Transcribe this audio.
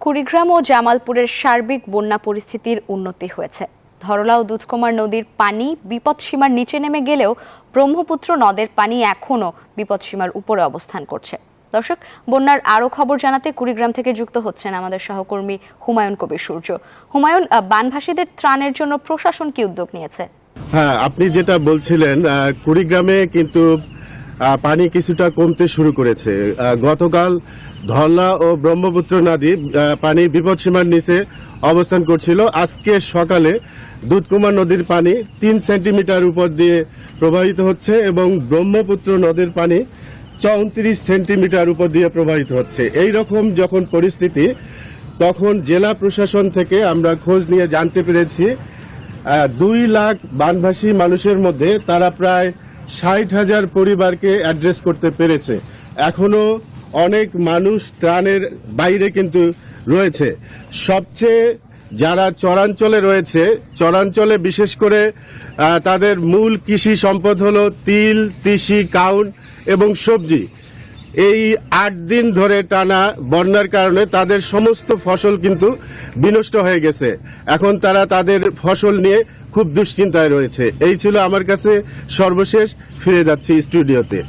কুড়িগ্রাম ও জামালপুরের সার্বিক বন্যা পরিস্থিতির উন্নতি হয়েছে। ধরলা ও দুধকুমার নদীর পানি বিপদসীমার নিচে নেমে গেলেও ব্রহ্মপুত্র নদের পানি এখনও বিপদসীমার উপরে অবস্থান করছে। দর্শক, বন্যার আরও খবর জানাতে কুড়িগ্রাম থেকে যুক্ত হচ্ছেন আমাদের সহকর্মী হুমায়ুন কবির সূর্য। হুমায়ুন, বানভাসীদের ত্রাণের জন্য প্রশাসন কি উদ্যোগ নিয়েছে? হ্যাঁ, আপনি যেটা বলছিলেন, কুড়িগ্রামে কিন্তু পানি কিছুটা কমতে শুরু করেছে। গতকাল ধরলা ও ব্রহ্মপুত্র নদী পানি বিপদসীমার নিচে অবস্থান করছিল। আজকে সকালে দুধকুমার নদীর পানি 3 সেন্টিমিটার উপর দিয়ে প্রবাহিত হচ্ছে এবং ব্রহ্মপুত্র নদীর পানি 34 সেন্টিমিটার উপর দিয়ে প্রবাহিত হচ্ছে। এই রকম যখন পরিস্থিতি, তখন জেলা প্রশাসন থেকে আমরা খোঁজ নিয়ে জানতে পেরেছি 2 লাখ বানভাসী মানুষের মধ্যে তারা প্রায় 60,000 পরিবারকে অ্যাড্রেস করতে পেরেছে। এখনো অনেক মানুষ ত্রাণের বাইরে কিন্তু রয়েছে। সবচেয়ে যারা চরাঞ্চলে রয়েছে, চরাঞ্চলে বিশেষ করে তাদের মূল কৃষি সম্পদ হলো তিল, তিসি, কাউন এবং সবজি। এই 8 দিন ধরে টানা বন্যার কারণে তাদের সমস্ত ফসল কিন্তু বিনষ্ট হয়ে গেছে। এখন তারা তাদের ফসল নিয়ে খুব দুশ্চিন্তায় রয়েছে। এই ছিল আমার কাছে সর্বশেষ। ফিরে যাচ্ছি স্টুডিওতে।